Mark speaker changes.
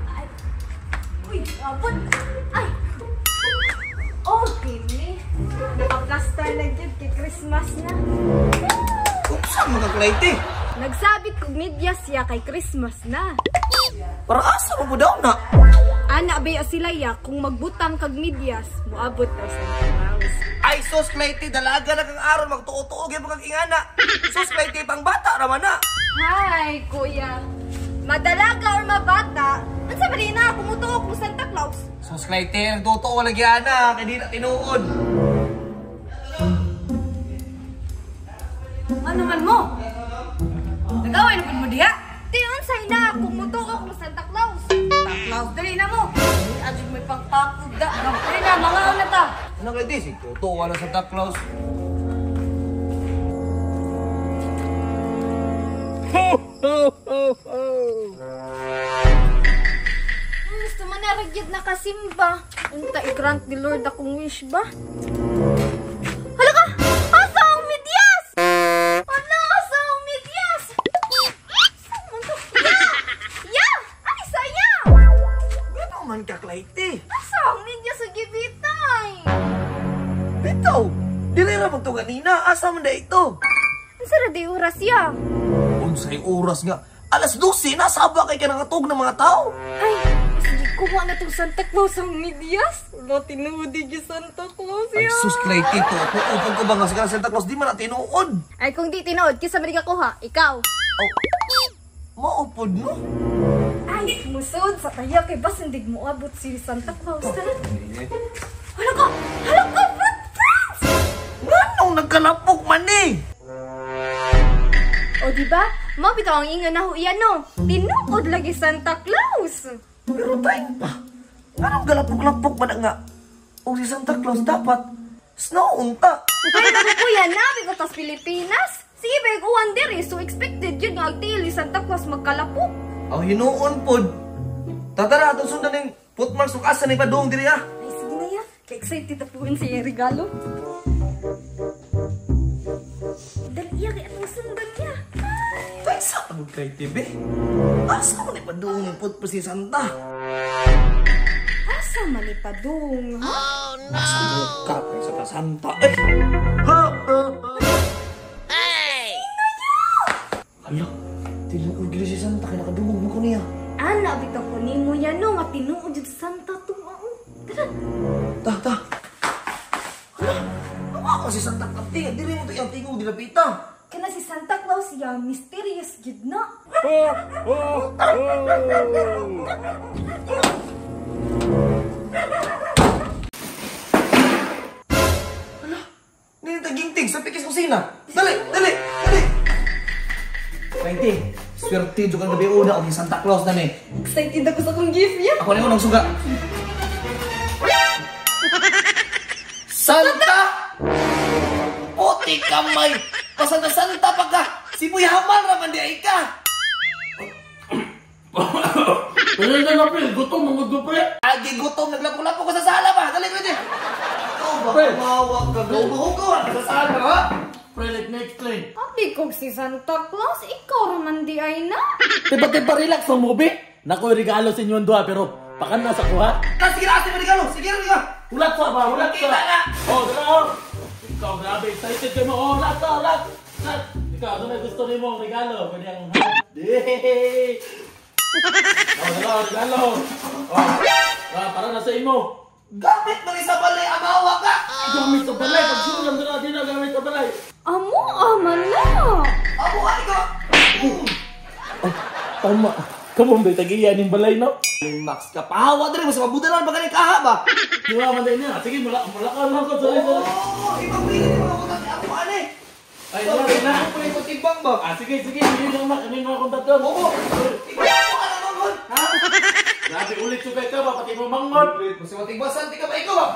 Speaker 1: Ay. Uy, abot. Ay. Okay, ni. Nakaplastar na dyan kay Christmas na.
Speaker 2: Saan mo nag-light
Speaker 1: Nagsabit kong medyas siya kay Christmas na.
Speaker 2: Para asa mo daw na?
Speaker 1: Ana baya sila ya kung magbutang kag medyas, moabot daw sa house.
Speaker 2: Ay, sus, Clayty, dalaga na kang aron, magtuo-tuo, yung mga ingana. Sus, Clayty, pang bata, raman na.
Speaker 1: Hi, kuya. Madalaga or mabata? Ano sa balina? Kumutuok mo Santa Claus?
Speaker 2: Sus, Clayty, nagtutuo, walang yana, kaya di na tinuod.
Speaker 1: Ano man mo? Nagawin naman mo diya? Tiyon sa ina, kumutuok mo Santa Claus. Santa Claus, dali na mo. Hindi adjud may pangpakog da. Dali na, mga na ta.
Speaker 2: Ano kayo di? Tutuwa na sa Santa Claus. Ho, ho, ho, ho.
Speaker 1: Gusto man naragyad na kasimba. Unta i-grant ni Lord akong wish ba? Hala ka! Asa ang medyas? Hala, asa ang medyas? Saan man to? Ya! Ay, saya!
Speaker 2: Gano'n man ka, Clayty.
Speaker 1: Asa ang medyas sa gibitay?
Speaker 2: Bitaw, dili na magto ganina. Asa man na ito?
Speaker 1: Ang sarap di oras ya.
Speaker 2: Unsay oras nga. Alas 12, nasa ba kay ka nangatog ng mga tao?
Speaker 1: Ay, sige, kuha na itong Santa Claus ang medyas. Wala, tinuod yung Santa Claus
Speaker 2: Ay,
Speaker 1: ya.
Speaker 2: sus, Clayty, to. Upag ko ba nga sa Santa Claus, di man na tinuod.
Speaker 1: Ay, kung di tinuod, kisa ba ka kuha? Ikaw.
Speaker 2: Oh, maupod no?
Speaker 1: Ay, musod sa kaya kay bas hindi mo abot si Santa Claus. Hala ka! Hala ka, friends!
Speaker 2: Nganong nagkalapok man eh?
Speaker 1: O diba? Mabitaw ang inga na ho iyan no. Tinuod lagi Santa Claus.
Speaker 2: Pero tayo pa. Nganong galapok-lapok ba na nga? O si Santa Claus dapat snow unta.
Speaker 1: Ay, naku kuya, nabi ko tas Pilipinas. Sige ba, ikuhan diri. So expected yun nga agtili Santa Claus magkalapok.
Speaker 2: Ang hinuon pod. Tatara atong sundan ng footmarks ug asa ni padung diri ah.
Speaker 1: Ay, sige na ya. Ka-excited na po sa iyong regalo. Dali iya, kaya atong sundan niya.
Speaker 2: Tay sa ano kay TV? Asa mo ni padung ng put pa si Santa?
Speaker 1: Asa malipadong, ha?
Speaker 2: Asa mo ka pa sa Santa? Ay! Ha!
Speaker 3: Hey!
Speaker 2: Hala, tinuod gili si Santa kaya nakadungog mo ko niya.
Speaker 1: Ana, bitaw ko ni mo yan no. Nga tinuod yun sa Santa to. Tara.
Speaker 2: Ta. Hala, ako si Santa Kapti. Dili mo to yung tingog dinapita.
Speaker 1: Kana si Santa Claus ya, mysterious gid na.
Speaker 2: Hala, nintaging-tig sa pikis kusina. Dali! 20, swerte dyan kang gabi una o si Santa Claus na ni.
Speaker 1: Excited ako sa kong gift ya.
Speaker 2: Ako na yung unang suga. Santa! Puti kamay! Pasanta-santa pa ka! Sibuy hamal naman di ay ka!
Speaker 4: Pwede na na, Pil. Gutom, mga dupe.
Speaker 2: Agi gutom, naglapo-lapo ka sa sala ba? Dali, pwede! Ikaw ba?
Speaker 4: Pre.
Speaker 2: Kumawag ka. Hugaw-hugaw ka sa sala, ha?
Speaker 4: Pre, let me explain.
Speaker 1: Abi kog si Santa Claus, ikaw raman di ay na.
Speaker 4: Tiba-tiba relax ang movie. Nako'y regalo sa inyo ang duha, pero pakan na sa kuha.
Speaker 2: Sige na, sige regalo! Sige na!
Speaker 4: Ulat sa ba? Ulat sa!
Speaker 2: Kita na!
Speaker 4: Oh, dala! Ikaw, grabe, excited kayo mo. Oh, ulat sa, ulat! Ikaw, ano na gusto niyo mong regalo? Pwede ang... Yay! Oh, dala, regalo! Oh, para na sa imo.
Speaker 2: Gamit mo rin sa balay, amawa ka!
Speaker 4: Gamit sa balay. Pagsulam dala, di na gamit sa balay.
Speaker 1: Amo, aman na.
Speaker 2: Amuhay ka!
Speaker 4: Tama. Kamu ba tagiyan yung balay, no?
Speaker 2: Max ka, pahawa din mo sa mabudalan ba galing kaha ba?
Speaker 4: Di ba, manday niya? Sige, malakal lang ko. Sorry.
Speaker 2: Ibang bilin mo ako kasi ako ano eh!
Speaker 4: Ay, wala na.
Speaker 2: Ako yung kutibang ba?
Speaker 4: Sige. Hindi lang na. Kami mga kontakto.
Speaker 2: Oo! Ibang mo ka naman ko!
Speaker 4: Ha? Grabe, ulit sugay ka ba? Pati mo mangon.
Speaker 2: Kasi matigbasan, di ka ba ikaw ba?